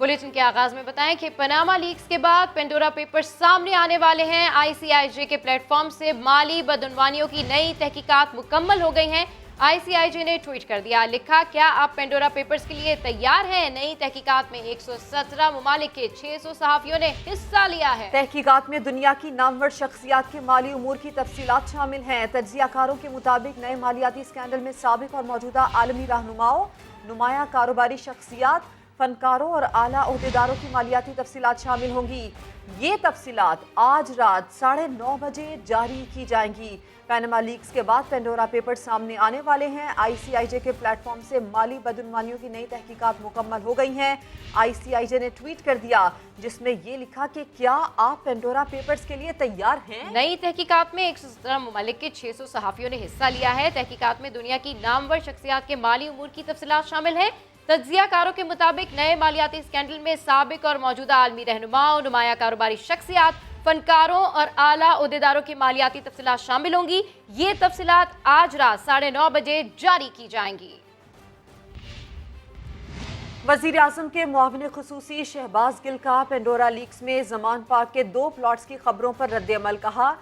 Bulletin के आगाज में बताएं कि पनामा लीक्स के बाद पेंडोरा पेपर्स सामने आने वाले हैं। ICIJ के प्लेटफॉर्म से माली बदउनवानियों की नई तहकीकात मुकम्मल हो गई हैं। ICIJ ने ट्वीट कर दिया, लिखा, क्या आप पेंडोरा पेपर्स के लिए तैयार हैं? नई तहकीकात में 117 ममालिक के 600 सहाफियों ने हिस्सा लिया है। तहकीकात में दुनिया की नामवर शख्सियात के माली उमूर की तफसीलात शामिल हैं। तज्जियाकारों के मुताबिक नए मालियाती स्कैंडल में साबिक और मौजूदा आलमी रहनुमाओं, नुमाया कारोबारी शख्सियात, फनकारों और आला ओहदेदारों की मालियाती तफसीलात शामिल होंगी। ये तफसीलात आज रात 9:30 बजे जारी की जाएंगी। पनामा लीक्स के बाद पेंडोरा पेपर सामने आने वाले हैं। ICIJ के प्लेटफॉर्म से माली बदउनवानियों की नई तहकीकात मुकम्मल हो गई हैं। ICIJ ने ट्वीट कर दिया जिसमें ये लिखा कि क्या आप पेंडोरा पेपर्स के लिए तैयार हैं? नई तहकीकात में 117 ममालिक के 600 सहाफियों ने हिस्सा लिया है। तहकीकात में दुनिया की नामवर शख्सियात के माली उमूर की तफसीलात शामिल हैं। तज्जियाकारों के मुताबिक नए मालियाती स्कैंडल में साबिक और मौजूदा आलमी रहनुमाओं, नुमाया कारोबारी शख्सियात, फनकारों और आला ओहदेदारों की मालियाती तफसीलात शामिल होंगी। ये तफसीलात आज रात 9:30 बजे जारी की जाएंगी। वज़ीर आज़म के मुआविन खुसूसी शहबाज गिल का पेंडोरा लीक्स में ज़मान पार्क के 2 प्लॉट्स की खबरों पर रद्द-ए-अमल। कहा,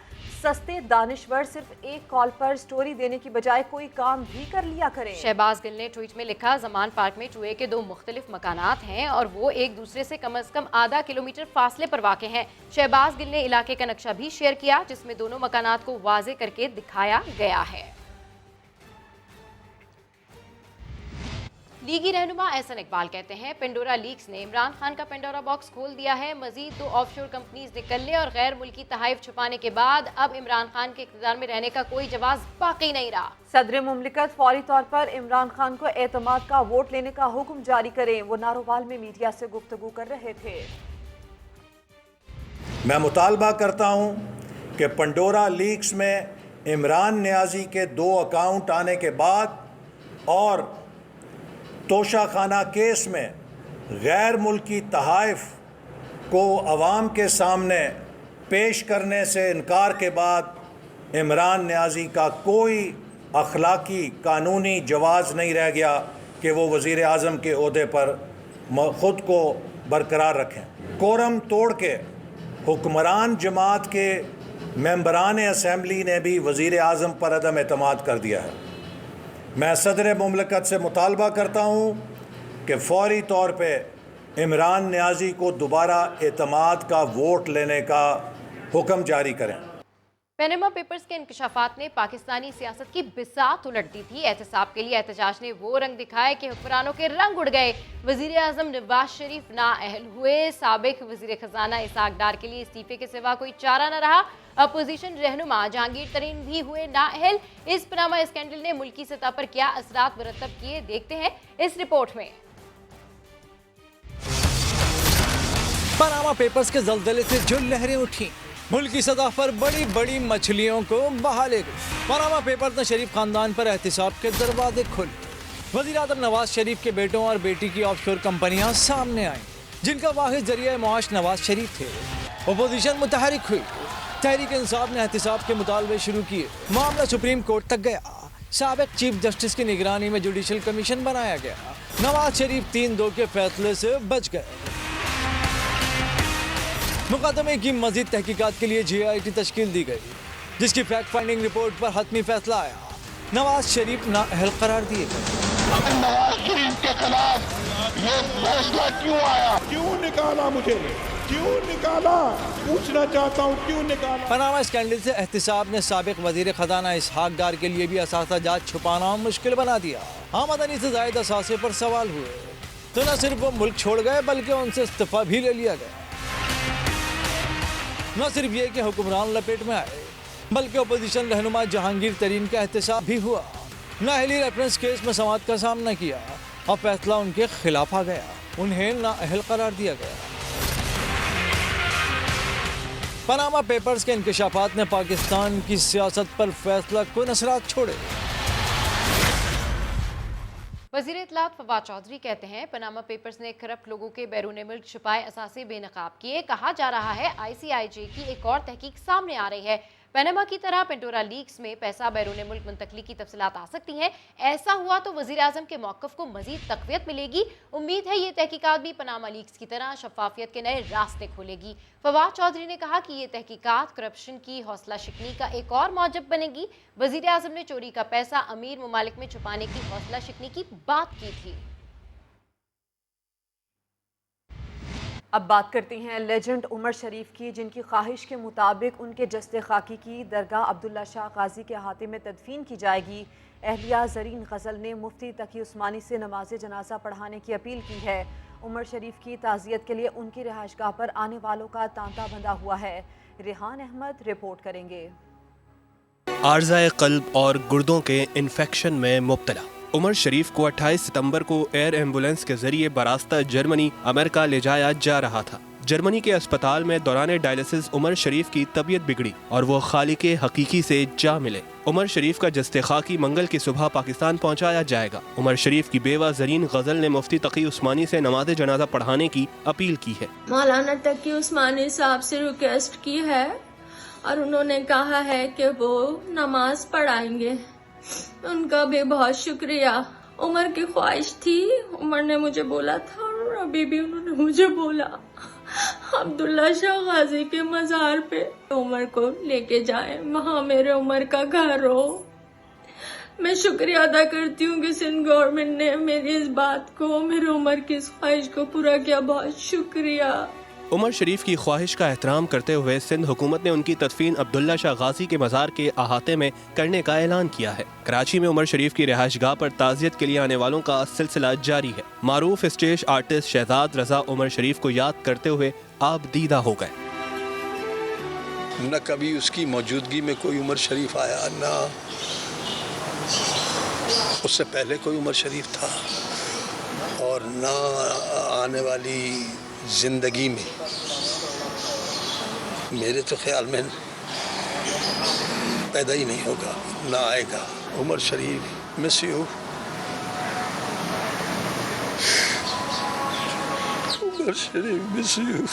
सस्ते दानिश्वर सिर्फ एक कॉल पर स्टोरी देने की बजाय कोई काम भी कर लिया करें। शहबाज गिल ने ट्वीट में लिखा, ज़मान पार्क में चूहे के 2 मुख्तलिफ मकानात हैं और वो एक दूसरे से कम से कम आधा किलोमीटर फासले पर वाक़े हैं। शहबाज गिल ने इलाके का नक्शा भी शेयर किया जिसमें दोनों मकानात को वाज़े करके दिखाया गया है। लीगी रहनुमा एहसन इकबाल कहते हैं, पेंडोरा लीक्स ने इमरान खान का पेंडोरा बॉक्स खोल दिया है। मजीद 2 ऑफशोर कंपनीज निकलने और गैर मुल्की तहाइफ छुपाने के बाद अब इमरान खान के इक़्तिदार में रहने का कोई जवाब बाकी नहीं रहा। सदर मुमलिकत फौरी तौर पर इमरान खान को एतमाद का वोट लेने का हुक्म जारी करें। वो नारोवाल में मीडिया से गुफ्तगू कर रहे थे। मैं मुतालबा करता हूँ कि पेंडोरा लीक्स में इमरान नियाज़ी के 2 अकाउंट आने के बाद और तोशा खाना केस में गैर मुल्की तहाइफ को अवाम के सामने पेश करने से इनकार के बाद इमरान नियाज़ी का कोई अखलाकी कानूनी जवाज़ नहीं रह गया कि वो वज़ीर आज़म के ओहदे पर ख़ुद को बरकरार रखें। कोरम तोड़ के हुक्मरान जमात के मेंबरान असम्बली ने भी वज़ीर आज़म पर अदम एतमाद कर दिया है। मैं सदर मुमलिकत से मुतालबा करता हूँ कि फ़ौरी तौर पे इमरान नियाज़ी को दोबारा एतमाद का वोट लेने का हुक्म जारी करें। पनामा पेपर्स के इंकशाफात ने पाकिस्तानी सियासत की बिसात उलट दी थी। एहतसाब के लिए एहतजाज ने वो रंग दिखाए कि हुक्मरानों के रंग उड़ गए। वज़ीर आज़म नवाज शरीफ नाअहल हुए। साबिक वज़ीर ख़जाना इसाक डार के लिए इस्तीफे के सिवा कोई चारा न रहा। अपोजिशन रहनुमा जहांगीर तरीन भी हुए नाअहल। इस पनामा स्कैंडल ने मुल्की सतह पर क्या असरात मुरतब किए, देखते हैं इस रिपोर्ट में। पनामा पेपर्स के ज़ल्ज़ले से जो लहरें उठी, मुल्की सतह पर बड़ी बड़ी मछलियों को बहा ले गई। पनामा पेपर्स ने शरीफ खानदान पर एहतिसाब के दरवाजे खोले। वज़ीर आज़म नवाज शरीफ के बेटों और बेटी की ऑफशोर कंपनियां सामने आईं, जिनका वाहिद जरिया मुआश नवाज शरीफ थे। अपोजिशन मुतहरिक हुई। तहरीक इंसाफ ने एहतिसाब के मुतालबे शुरू किए। मामला सुप्रीम कोर्ट तक गया। साबिक चीफ जस्टिस की निगरानी में जुडिशल कमीशन बनाया गया। नवाज शरीफ 3-2 के फैसले से बच गए। मुकदमे की मजीद तहकीकात के लिए GIT तश्कील दी गई, जिसकी फैक्ट फाइंडिंग रिपोर्ट पर हतमी फैसला आया। नवाज शरीफ नाअहल करार दिए गए। नवाज शरीफ के खिलाफ ये फैसला क्यों आया? क्यों निकाला? मुझे क्यों निकाला? पूछना चाहता हूँ, क्यों निकाला? पनामा स्कैंडल से एहतिसाब ने साबिक वजीर खजाना इसहाक डार के लिए भी असासाजात छुपाना मुश्किल बना दिया। आमदनी से जायद असासे पर सवाल हुए तो न सिर्फ वो मुल्क छोड़ गए बल्कि उनसे इस्तीफा भी ले लिया गया। न सिर्फ ये कि हुक्मरान लपेट में आए बल्कि अपोजिशन रहनुमा जहांगीर तरीन का एहतसाब भी हुआ। नाअहली रेफरेंस केस में समाअत का सामना किया और फैसला उनके खिलाफ आ गया। उन्हें नाअहल करार दिया गया। पनामा पेपर्स के इंकशाफात ने पाकिस्तान की सियासत पर फैसला कुन असरात छोड़े। वज़ीर इत्तलात फवाद चौधरी कहते हैं, पनामा पेपर्स ने करप्ट लोगों के बैरून मुल्क छुपाए असासे बेनकाब किए। कहा जा रहा है ICIJ की एक और तहकीक सामने आ रही है। पनामा की तरह पेंडोरा लीक्स में पैसा बैरून मुल्क मुंतकली की तफसीलात आ सकती हैं। ऐसा हुआ तो वज़ीर आज़म के मौक़िफ़ को मज़ीद तक़वियत मिलेगी। उम्मीद है ये तहकीकात भी पनामा लीक्स की तरह शफाफियत के नए रास्ते खोलेगी। फवाद चौधरी ने कहा कि ये तहकीकात करप्शन की हौसला शिकनी का एक और मौजब बनेगी। वज़ीर आज़म ने चोरी का पैसा अमीर ममालिक में छुपाने की हौसला शिकनी की बात की थी। अब बात करती हैं लेजेंड उमर शरीफ की, जिनकी ख्वाहिश के मुताबिक उनके जस्ते खाकी की दरगाह अब्दुल्ला शाह गाजी के अहाते में तदफीन की जाएगी। अहलिया ज़रीन गज़ल ने मुफ्ती तकी उस्मानी से नमाज जनाजा पढ़ाने की अपील की है। उमर शरीफ की ताज़ियत के लिए उनकी रिहाइशगाह पर आने वालों का तांता बंधा हुआ है। रेहान अहमद रिपोर्ट करेंगे। आर्ज़ाए क़ल्ब और गुर्दों के इन्फेक्शन में मुब्तला उमर शरीफ को 28 सितंबर को एयर एम्बुलेंस के जरिए बरास्ता जर्मनी अमेरिका ले जाया जा रहा था। जर्मनी के अस्पताल में दौरान डायलिसिस उमर शरीफ की तबीयत बिगड़ी और वो खालिके हकीकी से जा मिले। उमर शरीफ का जस्ते खाकी मंगल की सुबह पाकिस्तान पहुंचाया जाएगा। उमर शरीफ की बेवा ज़रीन गज़ल ने मुफ्ती तकी उस्मानी से नमाज जनाजा पढ़ाने की अपील की है। मौलाना तकी उस्मानी साहब से रिक्वेस्ट की है और उन्होंने कहा है कि वो नमाज पढ़ाएंगे। उनका भी बहुत शुक्रिया। उमर की ख्वाहिश थी, उमर ने मुझे बोला था और अभी भी उन्होंने मुझे बोला अब्दुल्ला शाह गाजी के मज़ार पे उमर को लेके जाएं, वहाँ मेरे उमर का घर हो। मैं शुक्रिया अदा करती हूँ कि सिंध गवर्नमेंट ने मेरी इस बात को, मेरे उमर की इस ख्वाहिश को पूरा किया। बहुत शुक्रिया। उमर शरीफ की ख्वाहिश का एहतराम करते हुए सिंध हुकूमत ने उनकी तदफीन अब्दुल्ला शाह गाजी के मज़ार के अहाते में करने का ऐलान किया है। कराची में उमर शरीफ की रिहाइशगाह पर ताज़ियत के लिए आने वालों का सिलसिला जारी है। मारूफ स्टेज आर्टिस्ट शहजाद रजा उमर शरीफ को याद करते हुए आबदीदा हो गए। न कभी उसकी मौजूदगी में कोई उमर शरीफ आया, न उससे पहले कोई उमर शरीफ था, और न आने वाली जिंदगी में मेरे तो ख्याल में पैदा ही नहीं होगा, ना आएगा। Umar Sharif miss you, Umar Sharif miss you.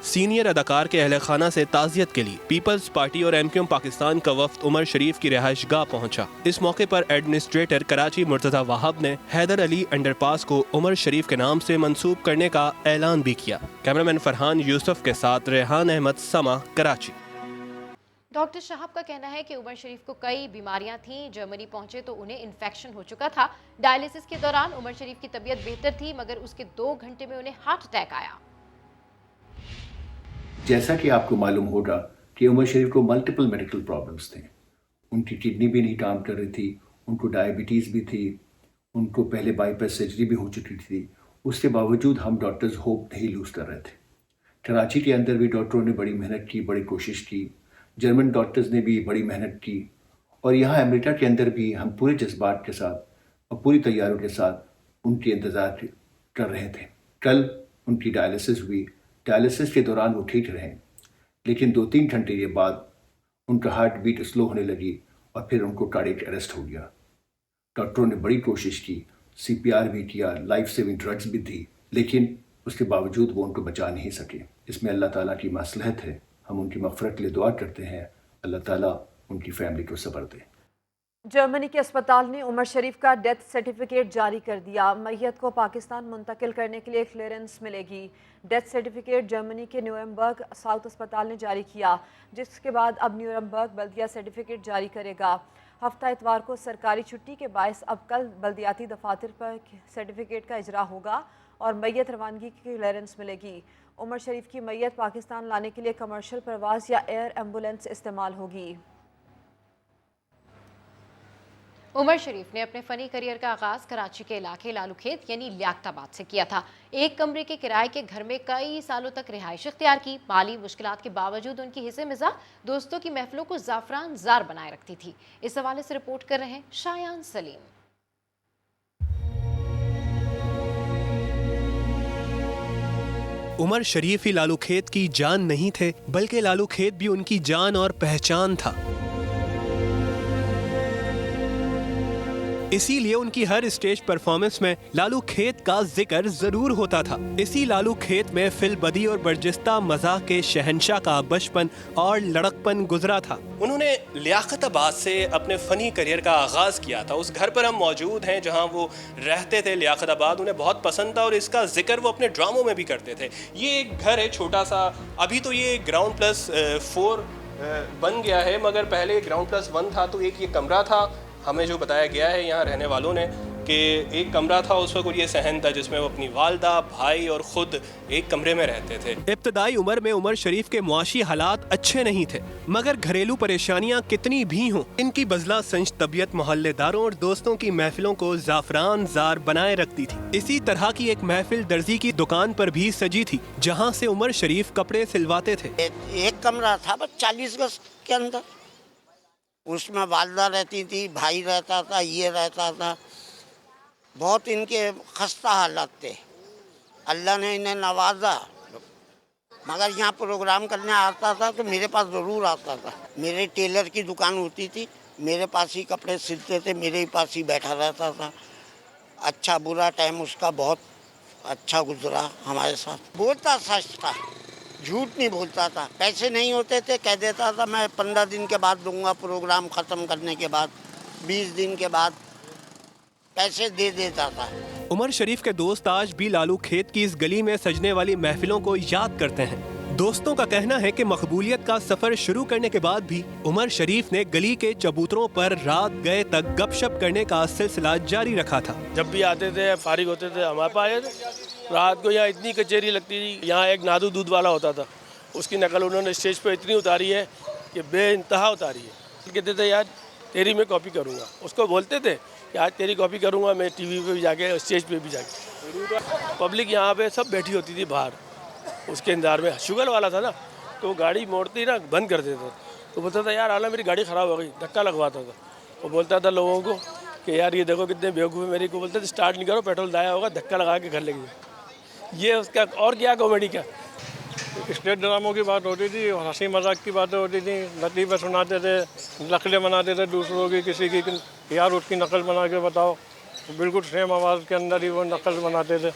Senior अदाकार के अहले खाना से ताज़ियत के लिए पीपल्स पार्टी और MQM पाकिस्तान का वफ्द उमर शरीफ की रिहाइशगाह पहुंचा। इस मौके पर एडमिनिस्ट्रेटर कराची मुर्तज़ा वाहब ने हैदर अली अंडरपास को उमर शरीफ के नाम से मंसूब करने का ऐलान भी किया। कैमरामैन फरहान यूसुफ के साथ रेहान अहमद, समा, कराची। डॉक्टर शहाब का कहना है कि उमर शरीफ को कई बीमारियां थीं। जर्मनी पहुंचे तो उन्हें इन्फेक्शन हो चुका था। डायलिसिस के दौरान उमर शरीफ की तबीयत बेहतर थी, मगर उसके 2 घंटे में उन्हें हार्ट अटैक आया। जैसा कि आपको मालूम होगा कि उमर शरीफ को मल्टीपल मेडिकल प्रॉब्लम्स थे। उनकी किडनी भी नहीं काम कर रही थी, उनको डायबिटीज़ भी थी, उनको पहले बाईपास सर्जरी भी हो चुकी थी। उसके बावजूद हम डॉक्टर्स होप नहीं लूज़ कर रहे थे। कराची के अंदर भी डॉक्टरों ने बड़ी मेहनत की, बड़ी कोशिश की। जर्मन डॉक्टर्स ने भी बड़ी मेहनत की, और यहाँ अमेरिका के अंदर भी हम पूरे जज्बात के साथ और पूरी तैयारियों के साथ उनके इंतज़ार कर रहे थे। कल उनकी डायलिसिस हुई। डायलिसिस के दौरान वो ठीक रहे, लेकिन 2-3 घंटे के बाद उनका हार्ट बीट स्लो होने लगी और फिर उनको कार्डियक अरेस्ट हो गया। डॉक्टरों ने बड़ी कोशिश की, CPR भी किया, लाइफ सेविंग ड्रग्स भी दी, लेकिन उसके बावजूद वो उनको बचा नहीं सके। इसमें अल्लाह ताला की मसलहत है। हम उनकी मग़फ़िरत के लिए दुआ करते हैं, अल्लाह ताला उनकी फैमिली को सब्र दे। जर्मनी के अस्पताल ने उमर शरीफ का डेथ सर्टिफिकेट जारी कर दिया। मैयत को पाकिस्तान मुंतकिल करने के लिए क्लियरेंस मिलेगी। डेथ सर्टिफिकेट जर्मनी के न्यूरमबर्ग साउथ अस्पताल ने जारी किया, जिसके बाद अब न्यूरमबर्ग बल्दिया सर्टिफिकेट जारी करेगा। हफ्ता इतवार को सरकारी छुट्टी के बायस अब कल बल्दियाती दफातर पर सर्टिफिकेट का इजरा होगा और मैयत रवानगी की क्लियरेंस मिलेगी। उमर शरीफ की मैयत पाकिस्तान लाने के लिए कमर्शियल परवाज़ या एयर एम्बुलेंस इस्तेमाल होगी। उमर शरीफ ने अपने फ़नी करियर का आगाज़ कराची के इलाके लालूखेत यानी लियाकताबाद से किया था। एक कमरे के किराए के घर में कई सालों तक रिहाइश इख्तियार की। माली मुश्किलात के बावजूद उनकी हिस्से मिज़ा दोस्तों की महफिलों को ज़ाफ़रान ज़ार बनाए रखती थी। इस हवाले से रिपोर्ट कर रहे हैं शायान सलीम। उमर शरीफ ही लालूखेत की जान नहीं थे, बल्कि लालूखेत भी उनकी जान और पहचान था। इसी लिए उनकी हर स्टेज परफॉर्मेंस में लालू खेत का जिक्र जरूर होता था। इसी लालू खेत में फिल्मबदी और बर्जिस्ता मजाक के शहंशाह का बचपन और लड़कपन गुजरा था। उन्होंने लियाकताबाद से अपने फनी करियर का आगाज किया था। उस घर पर हम मौजूद हैं जहां वो रहते थे। लियाकताबाद उन्हें बहुत पसंद था और इसका जिक्र वो अपने ड्रामों में भी करते थे। ये एक घर है छोटा सा, अभी तो ये ग्राउंड प्लस 4 बन गया है, मगर पहले ग्राउंड प्लस 1 था। तो एक ये कमरा था, हमें जो बताया गया है यहाँ रहने वालों ने कि एक कमरा था उस वक्त, ये सहन था जिसमें वो अपनी वालदा, भाई और ख़ुद एक कमरे में रहते थे। इब्तदाई उम्र में उमर शरीफ के मुआशी हालात अच्छे नहीं थे, मगर घरेलू परेशानियां कितनी भी हों, इनकी बजला संज तबीयत मोहल्लेदारों और दोस्तों की महफिलों को जाफरान जार बनाए रखती थी। इसी तरह की एक महफिल दर्जी की दुकान पर भी सजी थी, जहाँ से उमर शरीफ कपड़े सिलवाते थे। एक कमरा था बस 40 गज के अंदर, उसमें वालदा रहती थी, भाई रहता था, ये रहता था। बहुत इनके खस्ता हालात थे। अल्लाह ने इन्हें नवाजा, मगर यहाँ प्रोग्राम करने आता था तो मेरे पास ज़रूर आता था। मेरे टेलर की दुकान होती थी, मेरे पास ही कपड़े सिलते थे, मेरे ही पास ही बैठा रहता था। अच्छा बुरा टाइम उसका बहुत अच्छा गुजरा हमारे साथ। बोलता सच था, झूठ नहीं बोलता था। पैसे नहीं होते थे, कह देता था मैं 15 दिन के बाद दूंगा, प्रोग्राम ख़त्म करने के बाद 20 दिन के बाद पैसे दे देता था। उमर शरीफ के दोस्त आज भी लालू खेत की इस गली में सजने वाली महफिलों को याद करते हैं। दोस्तों का कहना है कि मकबूलियत का सफर शुरू करने के बाद भी उमर शरीफ ने गली के चबूतरों पर रात गए तक गपशप करने का सिलसिला जारी रखा था। जब भी आते थे, फारिग होते थे, हमारे पास आए थे। रात को यहाँ इतनी कचेरी लगती थी। यहाँ एक नादू दूध वाला होता था, उसकी नकल उन्होंने स्टेज पर इतनी उतारी है कि बेइंतहा उतारी है। कहते थे यार तेरी मैं कॉपी करूँगा, उसको बोलते थे कि आज तेरी कॉपी करूँगा मैं, टीवी पे भी जाके, स्टेज पे भी जाके। पब्लिक यहाँ पे सब बैठी होती थी बाहर, उसके इंतजार में। शुगर वाला था ना, तो गाड़ी मोड़ती ना बंद कर देता था। तो बोलता था यार आला मेरी गाड़ी ख़राब हो गई, धक्का लगवाता था। वो बोलता था लोगों को कि यार ये देखो कितने बेवकूफ़ है। मेरी को बोलते थे स्टार्ट नहीं करो, पेट्रोल दाया होगा, धक्का लगा के घर ले गए। ये उसका और क्या कॉमेडी क्या। स्टेज ड्रामों की बात होती थी, हंसी मजाक की बातें होती थी, लतीफ़े सुनाते थे, नकलें बनाते थे दूसरों की, किसी की यार उसकी नकल बना के बताओ। बिल्कुल सेम आवाज़ के अंदर ही वो नकल बनाते थे।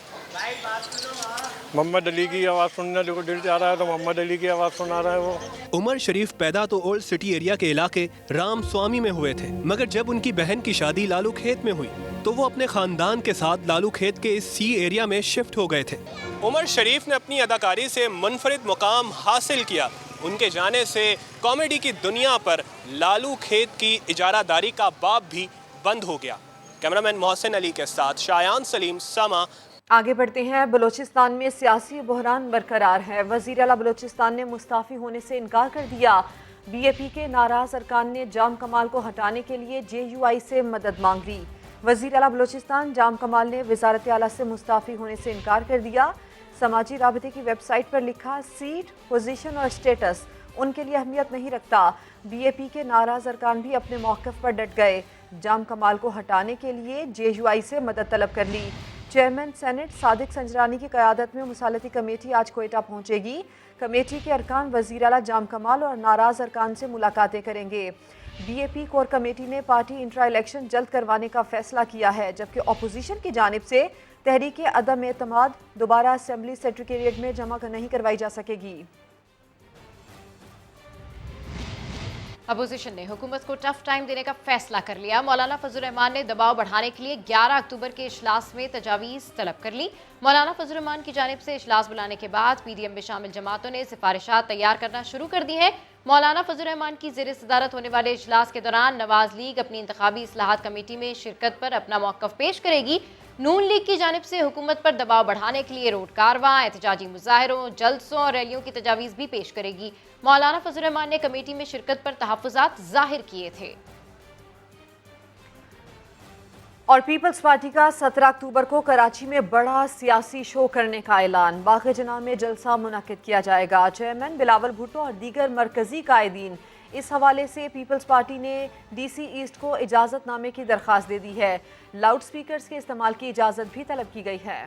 मोहम्मद अली की आवाज़ सुनने को दिल से आ रहा है तो मोहम्मद अली की आवाज़ सुना रहा है वो। उमर शरीफ पैदा तो ओल्ड सिटी एरिया के इलाके राम स्वामी में हुए थे, मगर जब उनकी बहन की शादी लालू खेत में हुई तो वो अपने खानदान के साथ लालू खेत के इस सी एरिया में शिफ्ट हो गए थे। उमर शरीफ ने अपनी अदाकारी से मुनफरिद मुकाम हासिल किया। उनके जाने से कॉमेडी की दुनिया पर लालू खेत की इजारादारी का बाब भी बंद हो गया। कैमरामैन मोहसिन अली के साथ शायान सलीम, समा। आगे बढ़ते हैं। बलूचिस्तान में सियासी बहरान बरकरार है। वज़ीर आला बलूचिस्तान ने मुस्ताफ़ी होने से इनकार कर दिया। BAP के नाराज़ अरकान ने जाम कमाल को हटाने के लिए JUI से मदद मांग ली। वज़ीर आला बलूचिस्तान जाम कमाल ने वज़ारत आला से मुस्ताफ़ी होने से इनकार कर दिया। समाजी राबते की वेबसाइट पर लिखा सीट, पोजीशन और स्टेटस उनके लिए अहमियत नहीं रखता। BAP के नाराज़ अरकान भी अपने मौक़िफ़ पर डट गए। जाम कमाल को हटाने के लिए JUI से मदद तलब कर ली। चेयरमैन सेनेट सादिक संजरानी की क़यादत में मुसालती कमेटी आज कोयटा पहुंचेगी। कमेटी के अरकान वज़ीर आला जाम कमाल और नाराज़ अरकान से मुलाकातें करेंगे। BAP कोर कमेटी ने पार्टी इंट्रा इलेक्शन जल्द करवाने का फैसला किया है, जबकि अपोजिशन की जानिब से तहरीक अदम एतमाद दोबारा असेंबली सेक्रेटेरिएट में जमा नहीं करवाई जा सकेगी। अपोजिशन ने हुकूमत को टफ टाइम देने का फैसला कर लिया। मौलाना फजल रहमान ने दबाव बढ़ाने के लिए 11 अक्टूबर के इजलास में तजावीज़ तलब कर ली। मौलाना फजल रहमान की जानिब से इजलास बुलाने के बाद PDM में शामिल जमातों ने सिफारिशात तैयार करना शुरू कर दी है। मौलाना फजल रहमान की ज़ेर सदारत होने वाले इजलास के दौरान नवाज लीग अपनी इंतखाबी इस्लाहात कमेटी में शिरकत पर अपना मौक़िफ़ पेश करेगी। नून लीग की जानिब से हुकूमत पर दबाव बढ़ाने के लिए रोड कारवां, एहतजाजी मुजाहरों, जलसों और रैलियों की तजावीज़ भी पेश करेगी। मौलाना फजल रहमान ने कमेटी में शिरकत पर तहफ़्फ़ुज़ात ज़ाहिर किए थे। और पीपल्स पार्टी का 17 अक्टूबर को कराची में बड़ा सियासी शो करने का ऐलान। बाग़ जना में जलसा मुनक़िद किया जाएगा। चेयरमैन बिलावल भुट्टो और दीगर मरकज़ी कायदीन। इस हवाले से पीपल्स पार्टी ने DC ईस्ट को इजाज़तनामे की दरख्वास्त दे दी है। लाउड स्पीकर्स के इस्तेमाल की इजाज़त भी तलब की गई है।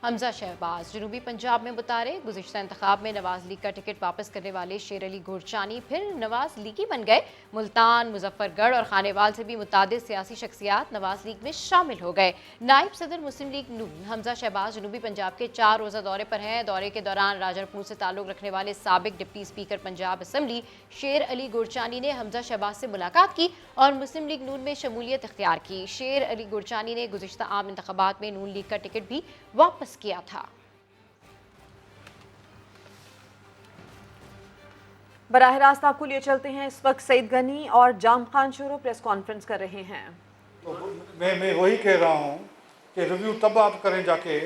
हमजा शहबाज जनूबी पंजाब में मुतारे। गुज़िश्ता इंतखाब में नवाज लीग का टिकट वापस करने वाले शेर अली गुरचानी फिर नवाज लीगी बन गए। मुल्तान, मुजफ्फरगढ़ और खानेवाल से भी मुतादिद सियासी शख्सियात नवाज लीग में शामिल हो गए। नायब सदर मुस्लिम लीग नून हमजा शहबाज जनूबी पंजाब के 4 रोज़ा दौरे पर हैं। दौरे के दौरान राजरपुर से ताल्लुक़ रखने वाले साबिक डिप्टी स्पीकर पंजाब असम्बली शेर अली गुरचानी ने हमजा शहबाज से मुलाकात की और मुस्लिम लीग नून में शमूलियत इख्तियार की। शेर अली गुरचानी ने गुज़िश्ता आम इंतखाबात में नून लीग का टिकट भी वापस किया था। बराह रास्त आपको लिए चलते हैं। इस वक्त सईद गनी और जाम खान शोरो प्रेस कॉन्फ्रेंस कर रहे हैं। तो मैं वही कह रहा हूँ कि रिव्यू तब आप करें जाके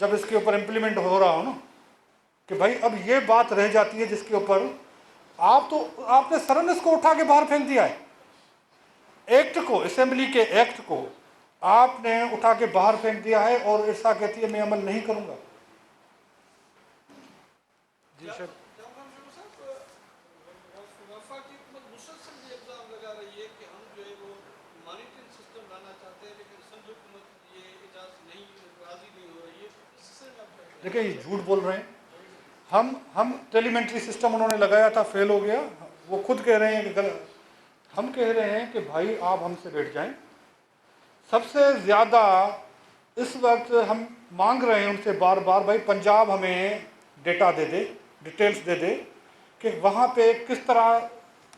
जब इसके ऊपर इम्प्लीमेंट हो रहा हो ना, कि भाई अब ये बात रह जाती है जिसके ऊपर आपने सरन इसको उठा के बाहर फेंक दिया है। एक्ट को, असेंबली के एक्ट को आपने उठा के बाहर फेंक दिया है और ऐसा कहती है मैं अमल नहीं करूंगा। जी सर, देखिए ये झूठ बोल रहे हैं। हम टेलीमेंट्री सिस्टम उन्होंने लगाया था, फेल हो गया। वो खुद कह रहे हैं कि गलत। हम कह रहे हैं कि भाई आप हमसे बैठ जाएं। सबसे ज़्यादा इस वक्त हम मांग रहे हैं उनसे बार बार, भाई पंजाब हमें डेटा दे दे, डिटेल्स दे दे कि वहाँ पे किस तरह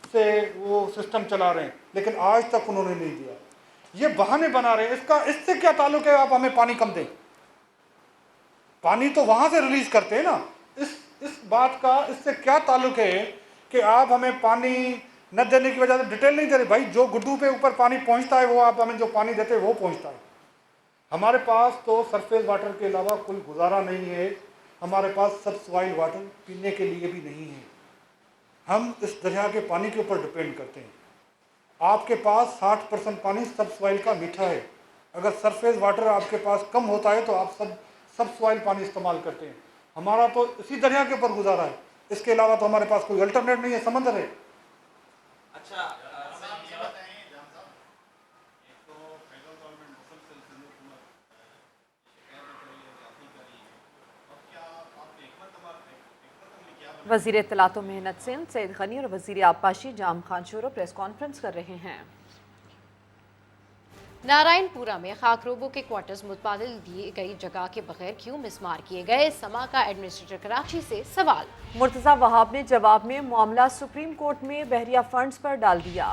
से वो सिस्टम चला रहे हैं, लेकिन आज तक उन्होंने नहीं दिया। ये बहाने बना रहे हैं। इससे क्या ताल्लुक है आप हमें पानी कम दें? पानी तो वहाँ से रिलीज करते हैं ना। इस बात का इससे क्या ताल्लुक है कि आप हमें पानी न देने की वजह से डिटेल नहीं दे रहे? भाई जो गुड्डू पे ऊपर पानी पहुंचता है वो आप हमें जो पानी देते हैं वो पहुंचता है। हमारे पास तो सरफेस वाटर के अलावा कोई गुजारा नहीं है। हमारे पास सब सॉइल वाटर पीने के लिए भी नहीं है। हम इस दरिया के पानी के ऊपर डिपेंड करते हैं। आपके पास 60% पानी सब सॉइल का मीठा है। अगर सरफेस वाटर आपके पास कम होता है तो आप सब सॉइल पानी इस्तेमाल करते हैं। हमारा तो इसी दरिया के ऊपर गुजारा है। इसके अलावा तो हमारे पास कोई अल्टरनेट नहीं है, समंदर है। वज़ीर इत्तलात व मेहनत सिंध सईद गनी और वज़ीर आबपाशी जाम खान शोरो प्रेस कॉन्फ्रेंस कर रहे हैं। नारायणपुरा में खाकरोबों के क्वार्टर्स मुतबादिल दी गई जगह के बगैर क्यों मिसमार किए गए? समा का एडमिनिस्ट्रेटर कराची से सवाल। मुर्तज़ा वहाब ने जवाब में मामला सुप्रीम कोर्ट में बहरिया फंड्स पर डाल दिया।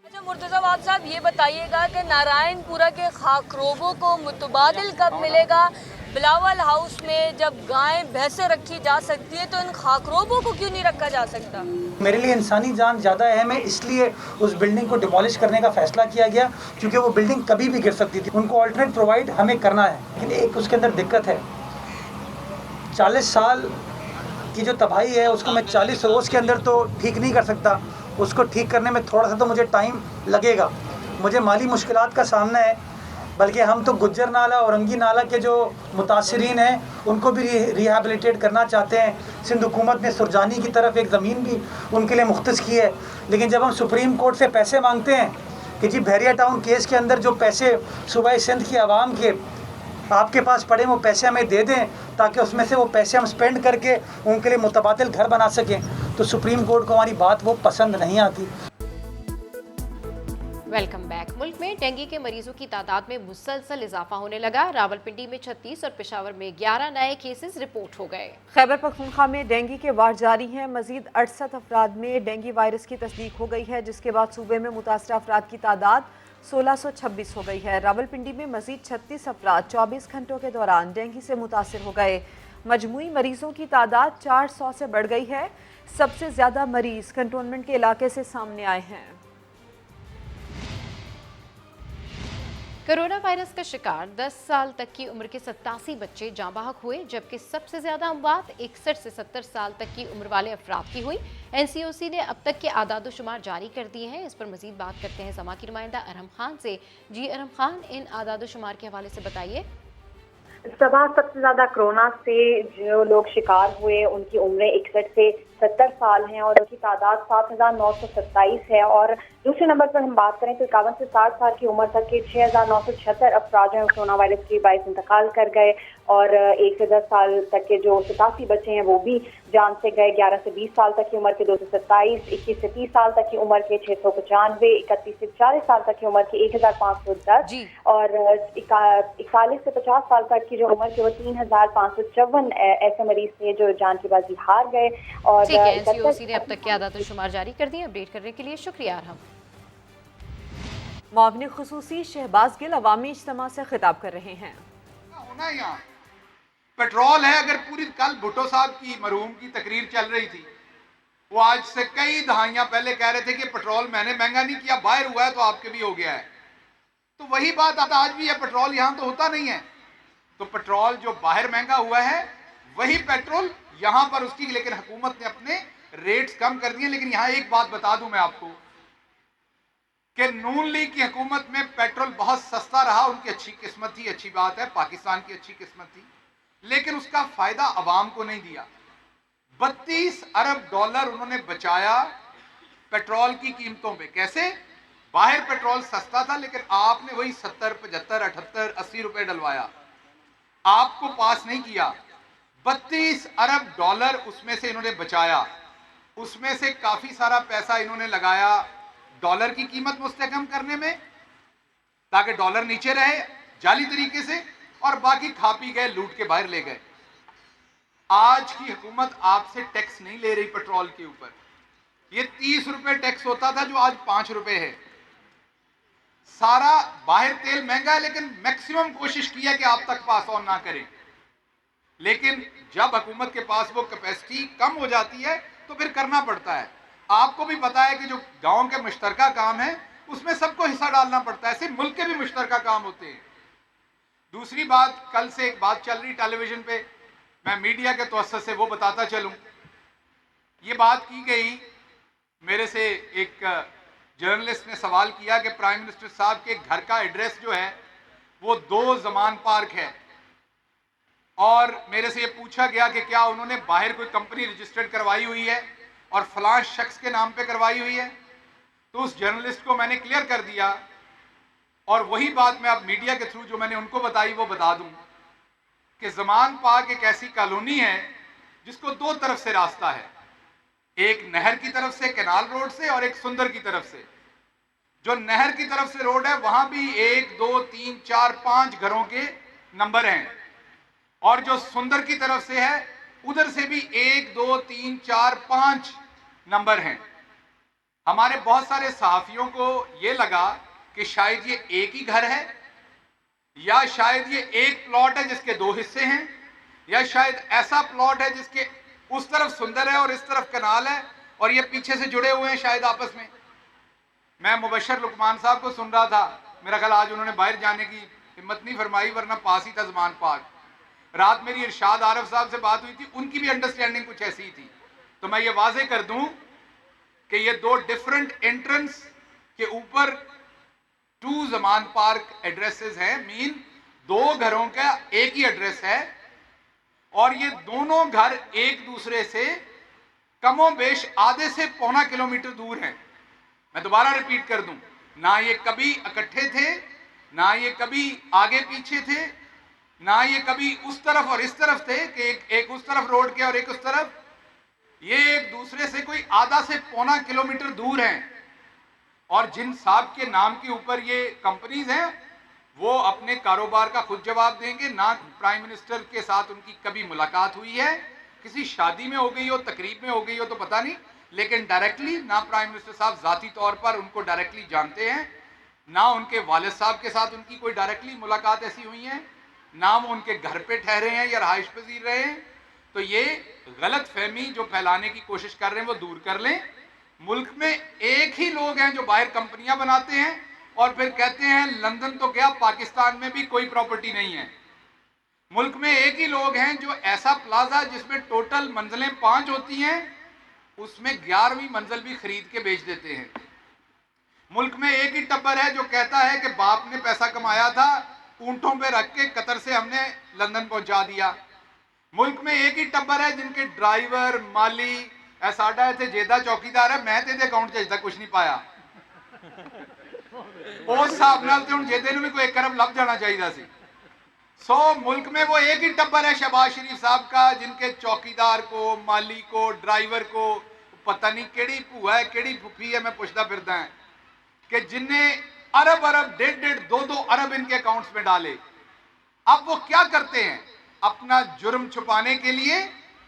अच्छा मुर्तज़ा वहाब साहब, ये बताइएगा कि नारायणपुरा के खाकरोबों को मुतबादिल कब मिलेगा? बिलावल हाउस में जब गायें भैंसें रखी जा सकती है तो इन खाकरोबों को क्यों नहीं रखा जा सकता? मेरे लिए इंसानी जान ज़्यादा अहम है, इसलिए उस बिल्डिंग को डिमोलिश करने का फैसला किया गया, क्योंकि वो बिल्डिंग कभी भी गिर सकती थी। उनको ऑल्टरनेट प्रोवाइड हमें करना है, लेकिन एक उसके अंदर दिक्कत है। 40 साल की जो तबाही है उसको मैं 40 रोज़ के अंदर तो ठीक नहीं कर सकता। उसको ठीक करने में थोड़ा सा तो मुझे टाइम लगेगा। मुझे माली मुश्किलात का सामना है, बल्कि हम तो गुज्जर नाला और रंगी नाला के जो मुतासरीन हैं उनको भी रिहैबिलिटेट करना चाहते हैं। सिंध हुकूमत ने सुरजानी की तरफ एक ज़मीन भी उनके लिए मुख्तस की है। लेकिन जब हम सुप्रीम कोर्ट से पैसे मांगते हैं कि जी बहरिया टाउन केस के अंदर जो पैसे सूबाई सिंध की आवाम के आपके पास पड़े वो पैसे हमें दे दें, ताकि उसमें से वो पैसे हम स्पेंड करके उनके लिए मुतबादिल घर बना सकें, तो सुप्रीम कोर्ट को हमारी बात वो पसंद नहीं आती। Welcome back. मुल्क में डेंगू के मरीजों की तादाद में मुसलसल इजाफा होने लगा। रावलपिंडी में 36 और पेशावर में 11 नए केसेस रिपोर्ट हो गए। खैबर पख्तूनख्वा में डेंगू के वार जारी हैं। मजीद 68 अफराद में डेंगू वायरस की तस्दीक हो गई है, जिसके बाद सूबे में मुतासरा अफराद की तादाद 1626 हो गई है। रावलपिंडी में मजीद 36 अफराद 24 घंटों के दौरान डेंगू से मुतासर हो गए। मजमूई मरीजों की तादाद 400 से बढ़ गई है। सबसे ज़्यादा मरीज कंटोनमेंट के इलाके से सामने आए हैं। कोरोना वायरस का शिकार 10 साल तक की उम्र के 87 बच्चे जाँ बहक हुए, जबकि सबसे ज़्यादा अमवात 61 से 70 साल तक की उम्र वाले अफराद की हुई। NCOC ने अब तक के आदादोशुमार जारी कर दिए हैं। इस पर मजीद बात करते हैं समा की नुमाइंदा अरहम खान से। जी अरहम खान, इन आदादोशुमार के हवाले से बताइए। सबा सबसे ज्यादा कोरोना से जो लोग शिकार हुए उनकी उम्रें 61 से 70 साल हैं और उनकी तादाद 7,927 है। और दूसरे नंबर पर हम बात करें तो 51 से 60 साल की उम्र तक के 6,976 अफराद हैं कोरोना वायरस के बाइस इंतकाल कर गए और 1 से 10 साल तक के जो 87 बच्चे हैं वो भी जान से गए। 11 से 20 साल तक की उम्र के 227, 21 से 30 साल तक की उम्र के 695, 31 से 40 साल तक की उम्र के 1,510 और 41 से 50 साल तक की जो उम्र के वो 3,554 ऐसे मरीज थे जो जान की बाजी हार गए। और ठीक है, एनसीओसी ने अब तक के आदात शुमार जारी कर दिए। अपडेट करने के लिए शुक्रिया। हम मुआविन खुसूसी शहबाज गिल अवामी इज्तिमा से खिताब कर रहे हैं। होना यहाँ पेट्रोल है। अगर पूरी कल भुट्टो साहब की मरहूम की तकरीर चल रही थी, वो आज से कई दहाइयाँ पहले कह रहे थे कि पेट्रोल मैंने महंगा नहीं किया, बाहर हुआ है तो आपके भी हो गया है। तो वही बात आज भी है, पेट्रोल यहाँ तो होता नहीं है। तो पेट्रोल जो बाहर महंगा हुआ है वही पेट्रोल यहाँ पर उसकी, लेकिन हुकूमत ने अपने रेट्स कम कर दिए। लेकिन यहाँ एक बात बता दूं मैं आपको कि नून लीग की हुकूमत में पेट्रोल बहुत सस्ता रहा, उनकी अच्छी किस्मत थी, अच्छी बात है, पाकिस्तान की अच्छी किस्मत थी, लेकिन उसका फायदा अवाम को नहीं दिया। 32 अरब डॉलर उन्होंने बचाया पेट्रोल की कीमतों पे। कैसे? बाहर पेट्रोल सस्ता था लेकिन आपने वही 70, 75, 78, 80 रुपए डलवाया, आपको पास नहीं किया। 32 अरब डॉलर उसमें से इन्होंने बचाया, उसमें से काफी सारा पैसा इन्होंने लगाया डॉलर की कीमत मुस्तहकम करने में ताकि डॉलर नीचे रहे जाली तरीके से, और बाकी खा पी गए, लूट के बाहर ले गए। आज की हुकूमत आपसे टैक्स नहीं ले रही पेट्रोल के ऊपर। ये 30 रुपए टैक्स होता था जो आज 5 रुपए है। सारा बाहर तेल महंगा है लेकिन मैक्सिमम कोशिश की है कि आप तक पास ऑन ना करें। लेकिन जब हुकूमत के पास वो कैपेसिटी कम हो जाती है तो फिर करना पड़ता है। आपको भी पता है कि जो गांव के मुश्तरका काम है उसमें सबको हिस्सा डालना पड़ता है, सिर्फ मुल्क के भी मुश्तरका काम होते हैं। दूसरी बात, कल से एक बात चल रही टेलीविजन पे, मैं मीडिया के तवज्जुह से वो बताता चलूं। ये बात की गई, मेरे से एक जर्नलिस्ट ने सवाल किया कि प्राइम मिनिस्टर साहब के घर का एड्रेस जो है वो 2 ज़मान पार्क है, और मेरे से ये पूछा गया कि क्या उन्होंने बाहर कोई कंपनी रजिस्टर्ड करवाई हुई है और फलां शख्स के नाम पे करवाई हुई है। तो उस जर्नलिस्ट को मैंने क्लियर कर दिया, और वही बात मैं अब मीडिया के थ्रू जो मैंने उनको बताई वो बता दूं कि ज़मान पार्क एक ऐसी कॉलोनी है जिसको 2 तरफ से रास्ता है, एक नहर की तरफ से कैनाल रोड से और एक सुंदर की तरफ से। जो नहर की तरफ से रोड है वहां भी 1, 2, 3, 4, 5 घरों के नंबर हैं, और जो सुंदर की तरफ से है उधर से भी 1, 2, 3, 4, 5 नंबर हैं। हमारे बहुत सारे सहाफियों को ये लगा कि शायद ये एक ही घर है, या शायद ये एक प्लॉट है जिसके 2 हिस्से हैं, या शायद ऐसा प्लॉट है जिसके उस तरफ सुंदर है और इस तरफ कनाल है और ये पीछे से जुड़े हुए हैं शायद आपस में। मैं मुबशर लुकमान साहब को सुन रहा था, मेरा ख्याल आज उन्होंने बाहर जाने की हिम्मत नहीं फरमाई वरना पास ही था ज़मान पार्क। रात मेरी इरशाद आरफ साहब से बात हुई थी, उनकी भी अंडरस्टैंडिंग कुछ ऐसी ही थी। तो मैं ये वाजे कर दूं कि ये 2 डिफरेंट एंट्रेंस के ऊपर 2 ज़मान पार्क एड्रेसेस हैं, मीन 2 घरों का एक ही एड्रेस है, और ये दोनों घर एक दूसरे से कमोबेश आधे से पौना किलोमीटर दूर हैं। मैं दोबारा रिपीट कर दूं, ना ये कभी इकट्ठे थे, ना ये कभी आगे पीछे थे, ना ये कभी उस तरफ और इस तरफ थे कि एक उस तरफ रोड के और एक उस तरफ। ये एक दूसरे से कोई आधा से पौना किलोमीटर दूर हैं, और जिन साहब के नाम के ऊपर ये कंपनीज हैं वो अपने कारोबार का खुद जवाब देंगे। ना प्राइम मिनिस्टर के साथ उनकी कभी मुलाकात हुई है, किसी शादी में हो गई हो, तकरीब में हो गई हो तो पता नहीं, लेकिन डायरेक्टली ना प्राइम मिनिस्टर साहब ज़ाती तौर पर उनको डायरेक्टली जानते हैं, ना उनके वालिद साहब के साथ उनकी कोई डायरेक्टली मुलाकात ऐसी हुई है, ना वो उनके घर पे ठहरे हैं या रहाइश पजीर रहे हैं। तो ये गलत फहमी जो फैलाने की कोशिश कर रहे हैं वो दूर कर लें। मुल्क में एक ही लोग हैं जो बाहर कंपनियां बनाते हैं और फिर कहते हैं लंदन तो क्या, पाकिस्तान में भी कोई प्रॉपर्टी नहीं है। मुल्क में एक ही लोग हैं जो ऐसा प्लाजा जिसमें टोटल मंजिलें 5 होती हैं उसमें 11वीं मंजिल भी खरीद के बेच देते हैं। मुल्क में एक ही टब्बर है जो कहता है कि बाप ने पैसा कमाया था ऊंटों पे रख के कतर से हमने लंदन पहुंचा दिया। मुल्क में एक ही टब्बर है जिनके ड्राइवर, माली, साडा इत्थे जेदा चौकीदार है, मैं ते अकाउंट च कुछ नहीं पाया। उस हिसाब नाल ते हुण जेदे नूं भी कोई 1 अरब लभ जाना चाहिए सी। सो मुल्क में वो एक ही टब्बर है शहबाज शरीफ साहब का, जिनके चौकीदार को, माली को, ड्राइवर को पता नहीं केड़ी भूआ है केड़ी फुफी है, मैं पूछता फिरदा है, कि जिनने अरब 1.5 2 अरब इनके अकाउंट्स में डाले। अब वो क्या करते हैं? अपना जुर्म छुपाने के लिए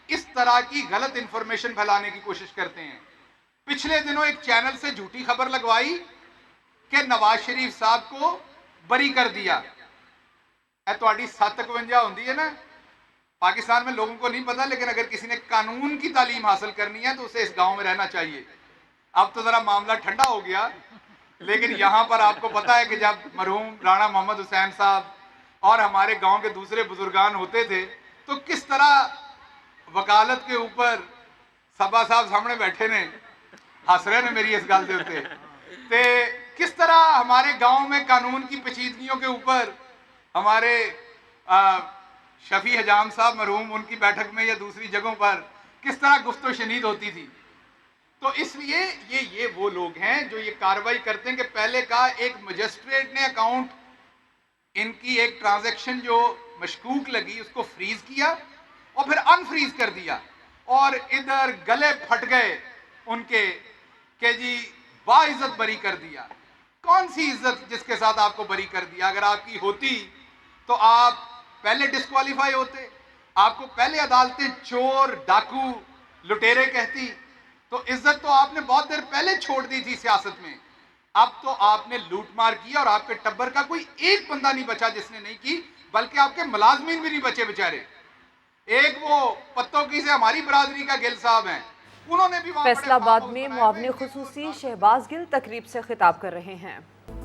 इस तरह की गलत इंफॉर्मेशन फैलाने की कोशिश करते हैं। पिछले दिनों एक चैनल से झूठी खबर लगवाई कि नवाज शरीफ साहब को बरी कर दिया। तुहाडी 751 होंदी है ना, पाकिस्तान में लोगों को नहीं पता, लेकिन अगर किसी ने कानून की तालीम हासिल करनी है तो उसे इस गांव में रहना चाहिए। अब तो ज़रा मामला ठंडा हो गया, लेकिन यहाँ पर आपको पता है कि जब मरहूम राणा मोहम्मद हुसैन साहब और हमारे गांव के दूसरे बुजुर्गान होते थे तो किस तरह वकालत के ऊपर सबा साहब सामने बैठे ने, हस रहे ने मेरी इस गल के ते किस तरह हमारे गांव में कानून की पेचीदगियों के ऊपर हमारे शफी हजाम साहब मरहूम उनकी बैठक में या दूसरी जगहों पर किस तरह गुफ्तो शनीद होती थी। तो इसलिए ये वो लोग हैं जो ये कार्रवाई करते हैं कि पहले का एक मजिस्ट्रेट ने अकाउंट, इनकी एक ट्रांजैक्शन जो मशकूक लगी उसको फ्रीज किया और फिर अनफ्रीज कर दिया, और इधर गले फट गए उनके कि जी बाइज्जत बरी कर दिया। कौन सी इज्जत जिसके साथ आपको बरी कर दिया? अगर आपकी होती तो आप पहले डिस्क्वालीफाई होते, आपको पहले अदालतें चोर, डाकू, लुटेरे कहती, तो इज्जत तो आपने बहुत देर पहले छोड़ दी थी सियासत में। अब तो आपने लूटमार की और आपके टब्बर का कोई एक बंदा नहीं बचा जिसने नहीं की, बल्कि आपके मुलाजमीन भी नहीं बचे बेचारे। एक वो पत्तों की से हमारी बरादरी का गिल साहब हैं, उन्होंने भी फैसलाबाद में मुआवने खुसूसी शहबाज गिल तकरीब से खिताब कर रहे हैं।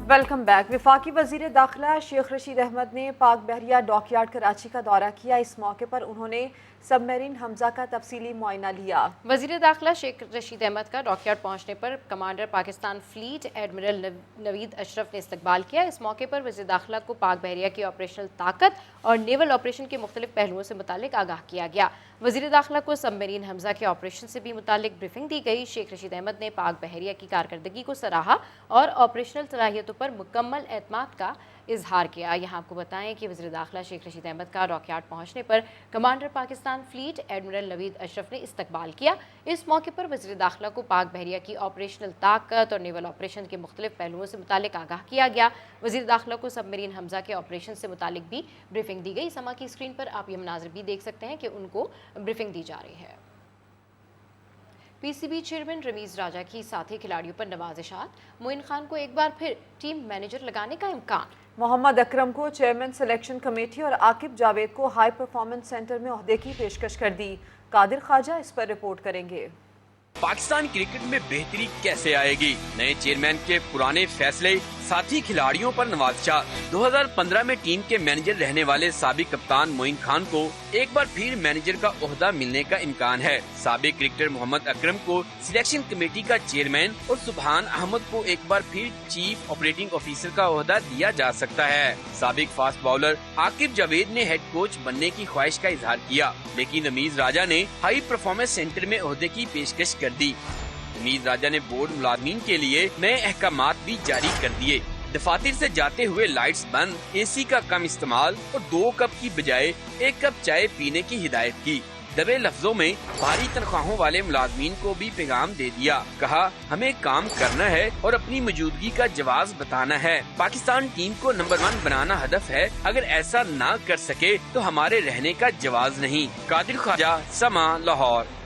Welcome back. वफाकी वजीर दाखिला शेख रशीद अहमद ने पाक बहरिया डॉकयार्ड कराची का दौरा किया। इस मौके पर उन्होंने सबमरीन हमजा का तफसीली मुआयना लिया। वजीर दाखिला शेख रशीद अहमद का डॉकयार्ड पहुंचने पर commander Pakistan fleet admiral Naveed Ashraf ने इस्तकबाल किया। इस मौके पर वजीर दाखिला को पाक बहरिया की ऑपरेशनल ताकत और नेवल ऑपरेशन के मुख्तलिफ पहलुओं से मुतालिक आगाह किया गया। वजीर दाखिला को सबमरीन हमजा के ऑपरेशन से भी मुतालिक ब्रीफिंग दी गई। शेख रशीद अहमद ने पाक बहरिया की कारकर्दगी को सराहा और ऑपरेशनल सलाहियतों पर मुकम्मल एतमाद का इजहार किया। यहाँ आपको बताएं कि वज़ीर दाखिला शेख रशीद अहमद का डॉकयार्ड पहुँचने पर commander Pakistan fleet admiral Naveed Ashraf ने इस्तकबाल किया। इस मौके पर वज़ीर दाखिला को पाक बहरिया की ऑपरेशनल ताकत और नेवल ऑपरेशन के मुख्तलिफ पहलुओं से मुतालिक आगाह किया गया। वज़ीर दाखिला को सबमरीन हमजा के ऑपरेशन से मुतालिक भी ब्रीफिंग दी गई। समा की स्क्रीन पर आप ये मनाज़िर भी देख सकते हैं कि उनको ब्रीफिंग दी जा रही है। पीसीबी चेयरमैन रमीज़ राजा की साथी खिलाड़ियों पर नवाजिशात, मोइन खान को एक बार फिर टीम मैनेजर लगाने का इम्कान। मोहम्मद अकरम को चेयरमैन सिलेक्शन कमेटी और आकिब जावेद को हाई परफॉर्मेंस सेंटर में ओहदे की पेशकश कर दी। कादिर ख्वाजा इस पर रिपोर्ट करेंगे। पाकिस्तान क्रिकेट में बेहतरी कैसे आएगी? नए चेयरमैन के पुराने फैसले, साथी खिलाड़ियों पर नवाज़शात। 2015 में टीम के मैनेजर रहने वाले साबिक कप्तान मोइन खान को एक बार फिर मैनेजर का ओहदा मिलने का इम्कान है। साबिक क्रिकेटर मोहम्मद अकरम को सिलेक्शन कमेटी का चेयरमैन और सुबहान अहमद को एक बार फिर चीफ ऑपरेटिंग ऑफिसर का ओहदा दिया जा सकता है। साबिक फास्ट बॉलर आकिब जावेद ने हेड कोच बनने की ख्वाहिश का इजहार किया, लेकिन रमीज़ राजा ने हाई परफॉर्मेंस सेंटर में ओहदे की पेशकश कर दी। रमीज़ राजा ने बोर्ड मुलाजमीन के लिए नए अहकामात भी जारी कर दिए। दफातर से जाते हुए लाइट्स बंद, एसी का कम इस्तेमाल और 2 कप की बजाय 1 कप चाय पीने की हिदायत की। दबे लफ्जों में भारी तनख्वाहों वाले मुलाजमीन को भी पैगाम दे दिया। कहा, हमें काम करना है और अपनी मौजूदगी का जवाब बताना है। पाकिस्तान टीम को नंबर 1 बनाना हदफ है। अगर ऐसा ना कर सके तो हमारे रहने का जवाब नहीं। कादिर ख्वाजा, समा, लाहौर।